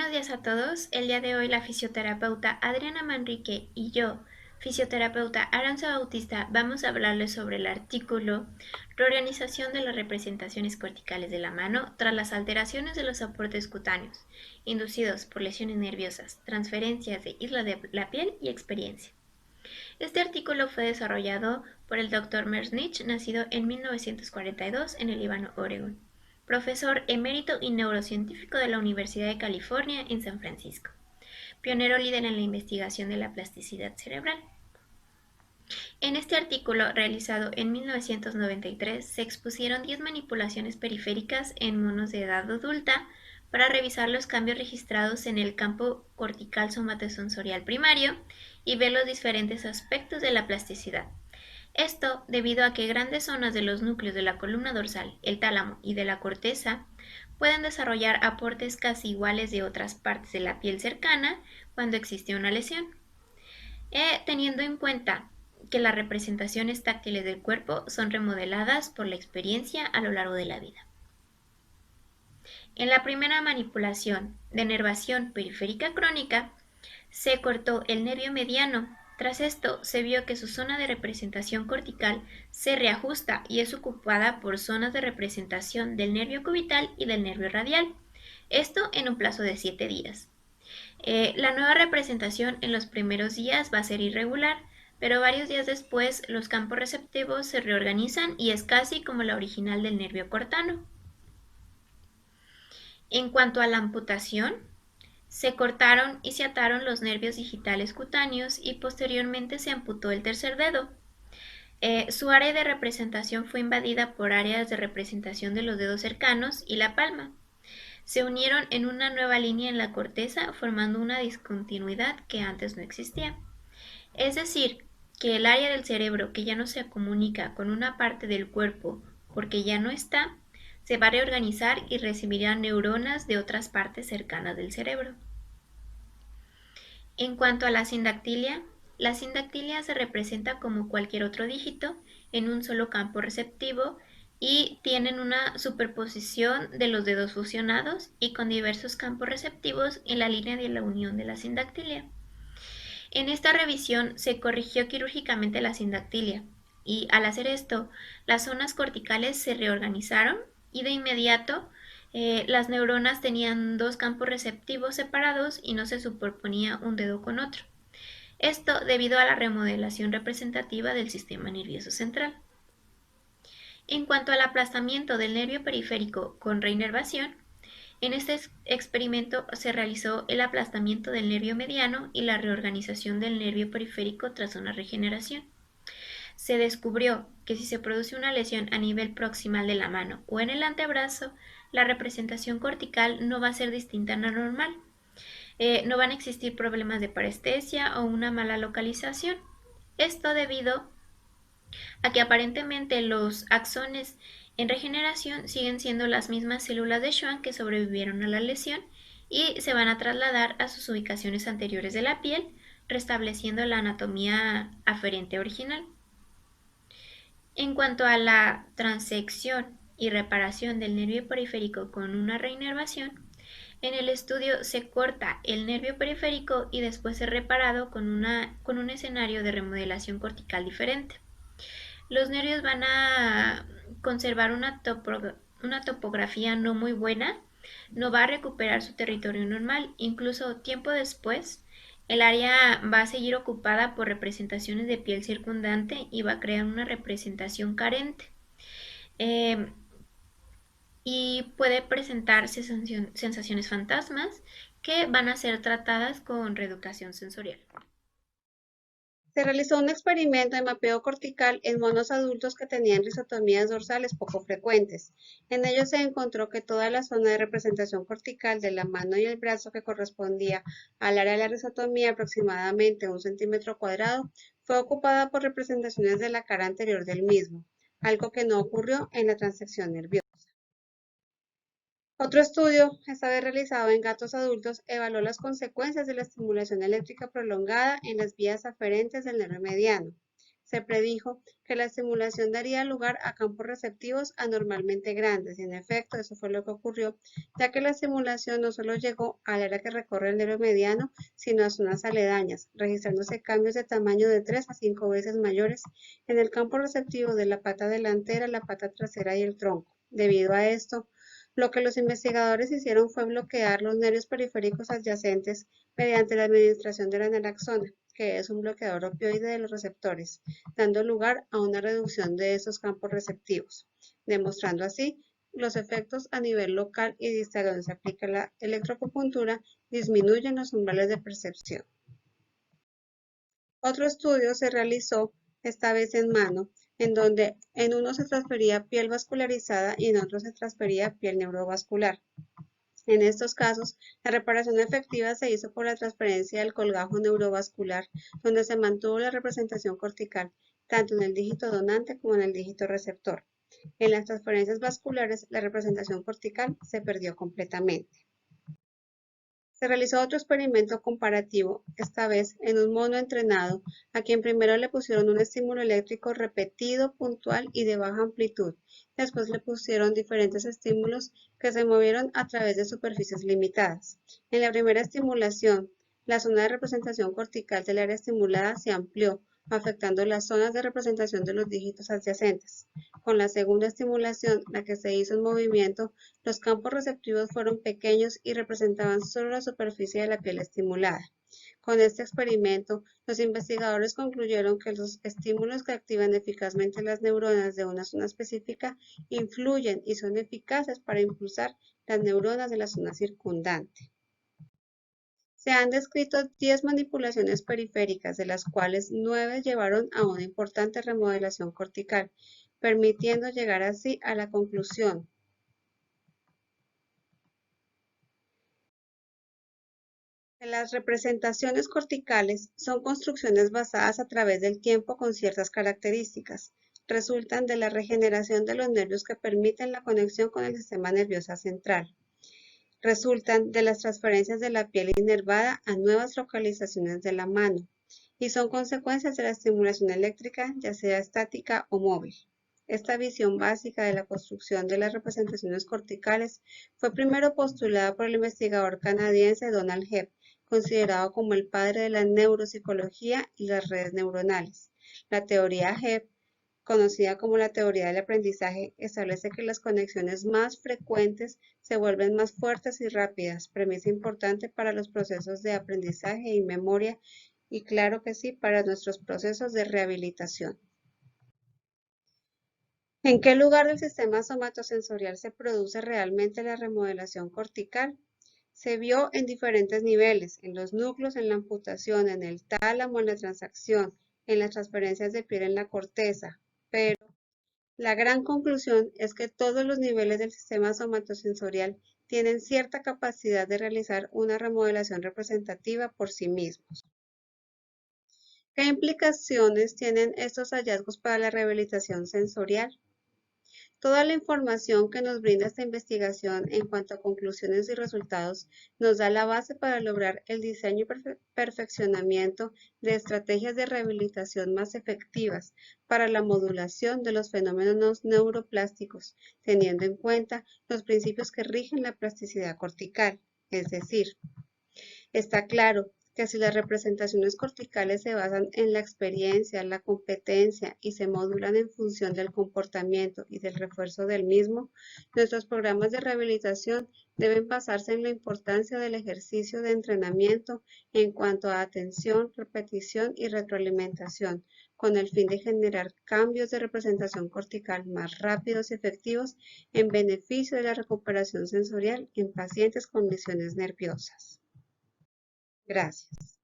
Buenos días a todos. El día de hoy la fisioterapeuta Adriana Manrique y yo, fisioterapeuta Aranza Bautista, vamos a hablarles sobre el artículo Reorganización de las representaciones corticales de la mano tras las alteraciones de los soportes cutáneos, inducidos por lesiones nerviosas, transferencias de isla de la piel y experiencia. Este artículo fue desarrollado por el Dr. Mersnich, nacido en 1942 en el Líbano, Oregón, profesor emérito y neurocientífico de la Universidad de California en San Francisco, pionero líder en la investigación de la plasticidad cerebral. En este artículo, realizado en 1993, se expusieron 10 manipulaciones periféricas en monos de edad adulta para revisar los cambios registrados en el campo cortical somatosensorial primario y ver los diferentes aspectos de la plasticidad. Esto debido a que grandes zonas de los núcleos de la columna dorsal, el tálamo y de la corteza pueden desarrollar aportes casi iguales de otras partes de la piel cercana cuando existe una lesión. Teniendo en cuenta que las representaciones táctiles del cuerpo son remodeladas por la experiencia a lo largo de la vida. En la primera manipulación de nervación periférica crónica, se cortó el nervio mediano. Tras esto, se vio que su zona de representación cortical se reajusta y es ocupada por zonas de representación del nervio cubital y del nervio radial. Esto en un plazo de 7 días. La nueva representación en los primeros días va a ser irregular, pero varios días después los campos receptivos se reorganizan y es casi como la original del nervio cortano. En cuanto a la amputación, se cortaron y se ataron los nervios digitales cutáneos y posteriormente se amputó el tercer dedo. Su área de representación fue invadida por áreas de representación de los dedos cercanos y la palma. Se unieron en una nueva línea en la corteza formando una discontinuidad que antes no existía. Es decir, que el área del cerebro que ya no se comunica con una parte del cuerpo porque ya no está, se va a reorganizar y recibirá neuronas de otras partes cercanas del cerebro. En cuanto a la sindactilia se representa como cualquier otro dígito en un solo campo receptivo y tienen una superposición de los dedos fusionados y con diversos campos receptivos en la línea de la unión de la sindactilia. En esta revisión se corrigió quirúrgicamente la sindactilia y al hacer esto, las zonas corticales se reorganizaron y de inmediato las neuronas tenían dos campos receptivos separados y no se superponía un dedo con otro. Esto debido a la remodelación representativa del sistema nervioso central. En cuanto al aplastamiento del nervio periférico con reinervación, en este experimento se realizó el aplastamiento del nervio mediano y la reorganización del nervio periférico tras una regeneración. Se descubrió que si se produce una lesión a nivel proximal de la mano o en el antebrazo, la representación cortical no va a ser distinta a la normal. No van a existir problemas de parestesia o una mala localización. Esto debido a que aparentemente los axones en regeneración siguen siendo las mismas células de Schwann que sobrevivieron a la lesión y se van a trasladar a sus ubicaciones anteriores de la piel, restableciendo la anatomía aferente original. En cuanto a la transección y reparación del nervio periférico con una reinervación, en el estudio se corta el nervio periférico y después es reparado con un escenario de remodelación cortical diferente. Los nervios van a conservar una topografía no muy buena, no va a recuperar su territorio normal, incluso tiempo después el área va a seguir ocupada por representaciones de piel circundante y va a crear una representación carente. Y puede presentar sensaciones fantasmas que van a ser tratadas con reeducación sensorial. Se realizó un experimento de mapeo cortical en monos adultos que tenían risotomías dorsales poco frecuentes. En ellos se encontró que toda la zona de representación cortical de la mano y el brazo que correspondía al área de la risotomía, aproximadamente 1 cm², fue ocupada por representaciones de la cara anterior del mismo, algo que no ocurrió en la transección nerviosa. Otro estudio, esta vez realizado en gatos adultos, evaluó las consecuencias de la estimulación eléctrica prolongada en las vías aferentes del nervio mediano. Se predijo que la estimulación daría lugar a campos receptivos anormalmente grandes, y en efecto eso fue lo que ocurrió, ya que la estimulación no solo llegó al área que recorre el nervio mediano, sino a zonas aledañas, registrándose cambios de tamaño de 3 a 5 veces mayores en el campo receptivo de la pata delantera, la pata trasera y el tronco. Debido a esto, lo que los investigadores hicieron fue bloquear los nervios periféricos adyacentes mediante la administración de la naloxona, que es un bloqueador opioide de los receptores, dando lugar a una reducción de esos campos receptivos, demostrando así los efectos a nivel local y distal donde se aplica la electroacupuntura, disminuyen los umbrales de percepción. Otro estudio se realizó, esta vez en mano, en donde en uno se transfería piel vascularizada y en otro se transfería piel neurovascular. En estos casos, la reparación efectiva se hizo por la transferencia del colgajo neurovascular, donde se mantuvo la representación cortical, tanto en el dígito donante como en el dígito receptor. En las transferencias vasculares, la representación cortical se perdió completamente. Se realizó otro experimento comparativo, esta vez en un mono entrenado, a quien primero le pusieron un estímulo eléctrico repetido, puntual y de baja amplitud. Después le pusieron diferentes estímulos que se movieron a través de superficies limitadas. En la primera estimulación, la zona de representación cortical del área estimulada se amplió, afectando las zonas de representación de los dígitos adyacentes. Con la segunda estimulación, la que se hizo en movimiento, los campos receptivos fueron pequeños y representaban solo la superficie de la piel estimulada. Con este experimento, los investigadores concluyeron que los estímulos que activan eficazmente las neuronas de una zona específica influyen y son eficaces para impulsar las neuronas de la zona circundante. Se han descrito 10 manipulaciones periféricas, de las cuales 9 llevaron a una importante remodelación cortical, permitiendo llegar así a la conclusión que las representaciones corticales son construcciones basadas a través del tiempo con ciertas características. Resultan de la regeneración de los nervios que permiten la conexión con el sistema nervioso central. Resultan de las transferencias de la piel inervada a nuevas localizaciones de la mano y son consecuencias de la estimulación eléctrica, ya sea estática o móvil. Esta visión básica de la construcción de las representaciones corticales fue primero postulada por el investigador canadiense Donald Hebb, considerado como el padre de la neuropsicología y las redes neuronales. La teoría Hebb, conocida como la teoría del aprendizaje, establece que las conexiones más frecuentes se vuelven más fuertes y rápidas, premisa importante para los procesos de aprendizaje y memoria, y claro que sí, para nuestros procesos de rehabilitación. ¿En qué lugar del sistema somatosensorial se produce realmente la remodelación cortical? Se vio en diferentes niveles, en los núcleos, en la amputación, en el tálamo, en la transacción, en las transferencias de piel en la corteza, pero la gran conclusión es que todos los niveles del sistema somatosensorial tienen cierta capacidad de realizar una remodelación representativa por sí mismos. ¿Qué implicaciones tienen estos hallazgos para la rehabilitación sensorial? Toda la información que nos brinda esta investigación en cuanto a conclusiones y resultados nos da la base para lograr el diseño y perfeccionamiento de estrategias de rehabilitación más efectivas para la modulación de los fenómenos neuroplásticos, teniendo en cuenta los principios que rigen la plasticidad cortical. Es decir, está claro que si las representaciones corticales se basan en la experiencia, la competencia y se modulan en función del comportamiento y del refuerzo del mismo, nuestros programas de rehabilitación deben basarse en la importancia del ejercicio de entrenamiento en cuanto a atención, repetición y retroalimentación, con el fin de generar cambios de representación cortical más rápidos y efectivos en beneficio de la recuperación sensorial en pacientes con lesiones nerviosas. Gracias.